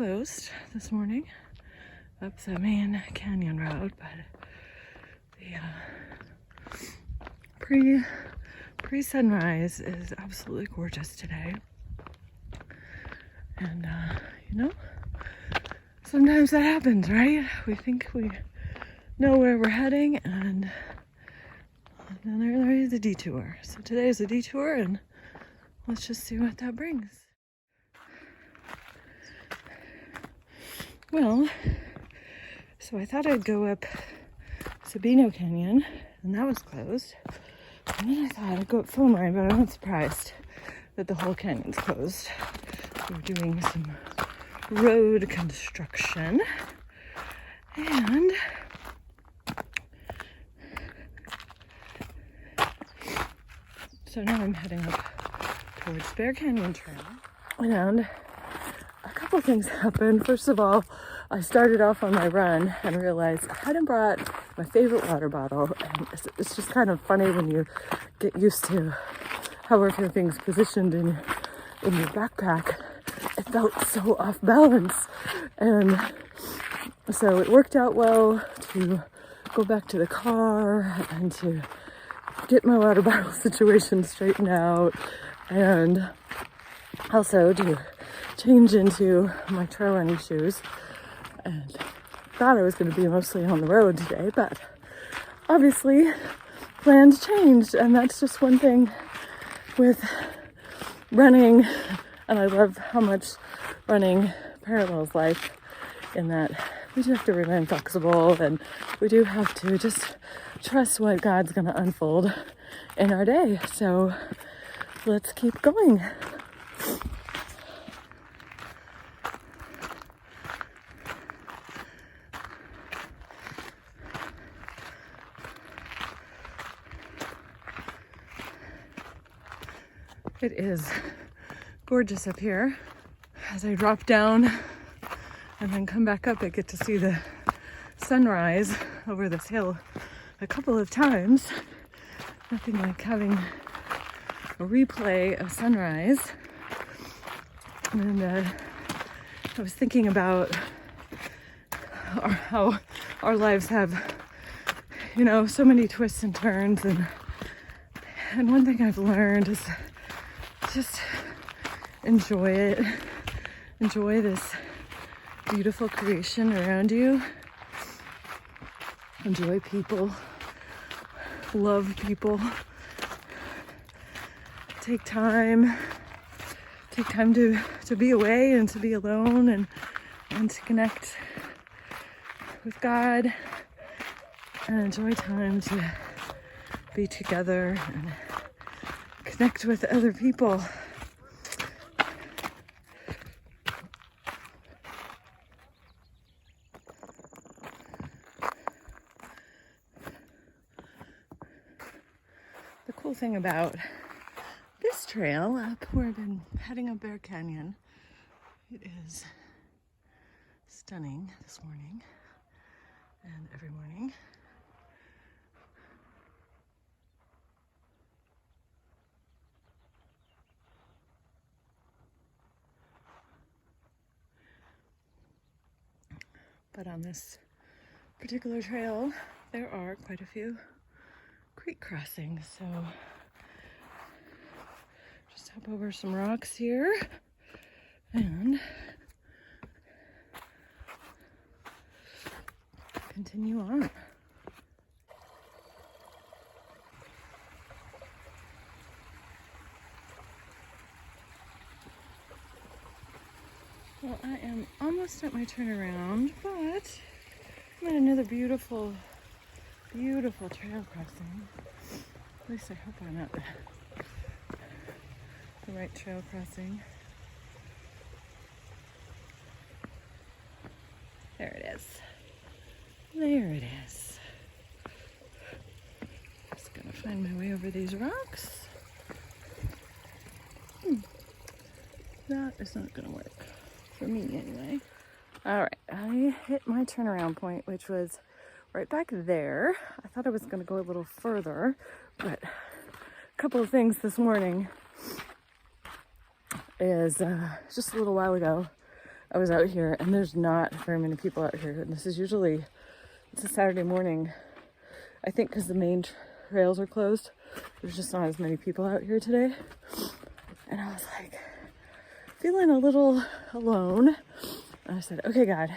closed this morning up the main canyon road, but the pre-sunrise is absolutely gorgeous today. And you know, sometimes that happens, right? We think we know where we're heading, and then there is a detour. So today is a detour, and let's just see what that brings. Well, so I thought I'd go up Sabino Canyon, and that was closed. And then I thought I'd go up Phone, but I'm not surprised that the whole canyon's closed. We're doing some road construction, and so now I'm heading up towards Bear Canyon Trail, and a couple things happened. First of all, I started off on my run and realized I hadn't brought my favorite water bottle, and it's just kind of funny when you get used to how everything's positioned in your backpack. It felt so off balance, and so it worked out well to go back to the car and to get my water bottle situation straightened out, and also to change into my trail running shoes. And thought I was going to be mostly on the road today, but obviously plans changed, and that's just one thing with running. And I love how much running parallels life, in that we do have to remain flexible, and we do have to just trust what God's going to unfold in our day. So let's keep going. It is gorgeous up here. As I drop down and then come back up, I get to see the sunrise over this hill a couple of times. Nothing like having a replay of sunrise. And I was thinking about how our lives have, you know, so many twists and turns, and one thing I've learned is just enjoy it. Enjoy this beautiful creation around you. Enjoy people. Love people. Take time to be away and to be alone, and to connect with God, and enjoy time to be together and connect with other people. The cool thing about this trail up where I've been heading up Bear Canyon, it is stunning this morning and every morning. But on this particular trail, there are quite a few creek crossings, so just hop over some rocks here and continue on. Well, I am almost at my turnaround, but I'm at another beautiful trail crossing. At least I hope I'm at the right trail crossing. There it is. There it is. Just gonna find my way over these rocks. That is not gonna work. For me, anyway. All right, I hit my turnaround point, which was right back there. I thought I was going to go a little further, but a couple of things this morning is just a little while ago, I was out here, and there's not very many people out here. And this is usually, it's a Saturday morning, I think, because the main trails are closed. There's just not as many people out here today. And I was like, feeling a little alone. And I said, okay, God,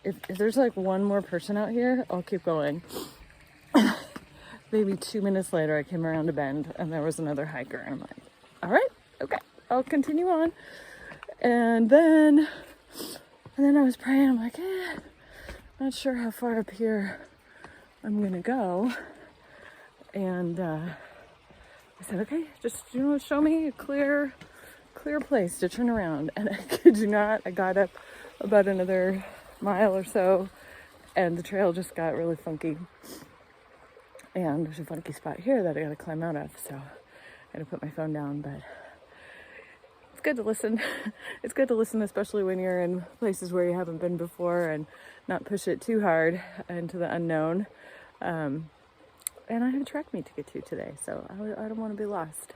if there's like one more person out here, I'll keep going. Maybe 2 minutes later, I came around a bend and there was another hiker. And I'm like, all right, okay, I'll continue on. And then I was praying. I'm like, not sure how far up here I'm gonna go. And I said, okay, just, show me a clear place to turn around. And I kid you not, I got up about another mile or so, and the trail just got really funky. And there's a funky spot here that I gotta climb out of, so I gotta put my phone down. But it's good to listen. It's good to listen, especially when you're in places where you haven't been before, and not push it too hard into the unknown. And I have a track meet to get to today, so I don't want to be lost.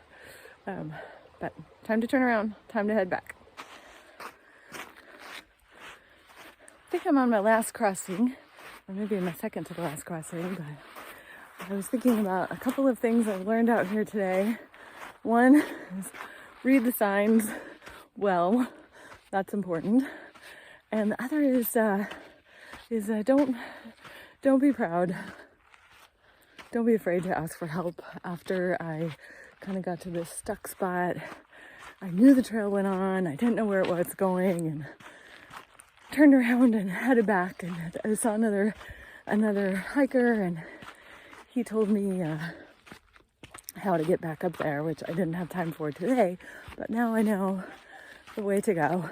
But time to turn around, time to head back. I think I'm on my last crossing, or maybe my second to the last crossing, but I was thinking about a couple of things I learned out here today. One is read the signs well. That's important. And the other is don't be proud. Don't be afraid to ask for help. After I kind of got to this stuck spot, I knew the trail went on. I didn't know where it was going, and turned around and headed back. And I saw another hiker, and he told me how to get back up there, which I didn't have time for today. But now I know the way to go.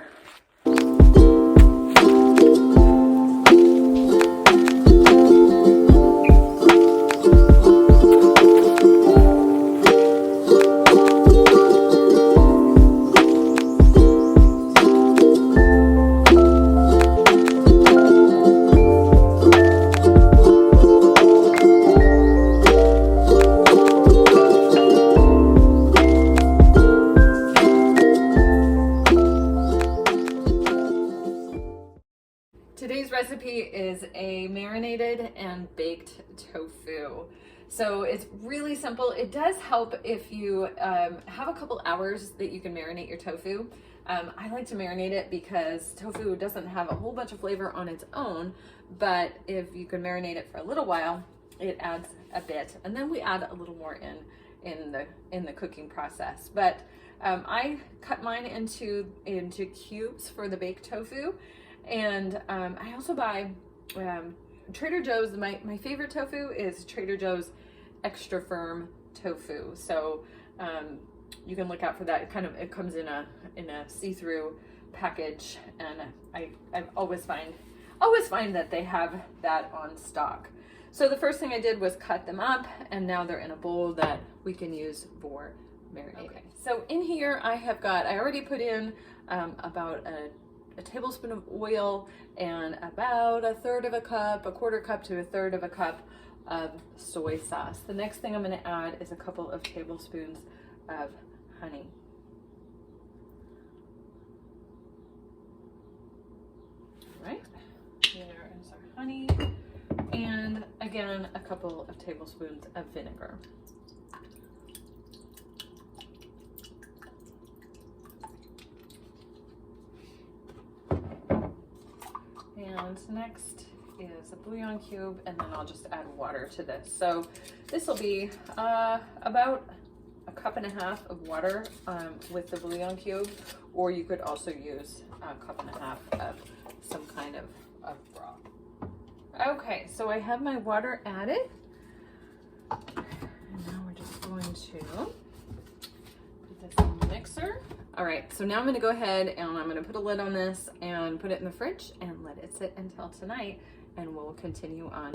Today's recipe is a marinated and baked tofu. So it's really simple. It does help if you have a couple hours that you can marinate your tofu. I like to marinate it because tofu doesn't have a whole bunch of flavor on its own, but if you can marinate it for a little while, it adds a bit. And then we add a little more in the cooking process. But I cut mine into cubes for the baked tofu. And I also buy Trader Joe's. My favorite tofu is Trader Joe's extra firm tofu. So you can look out for that. It comes in a see-through package, and I always find that they have that on stock. So the first thing I did was cut them up, and now they're in a bowl that we can use for marinating. Okay. So in here I already put in about a tablespoon of oil and about a quarter cup to a third of a cup of soy sauce. The next thing I'm going to add is a couple of tablespoons of honey. All right, here is our honey, and again a couple of tablespoons of vinegar. And next is a bouillon cube, and then I'll just add water to this. So this will be about a cup and a half of water with the bouillon cube, or you could also use a cup and a half of some kind of broth. Okay, so I have my water added, and now we're just going to put this in the mixer. All right, so now I'm gonna go ahead and I'm gonna put a lid on this and put it in the fridge and let it sit until tonight, and we'll continue on.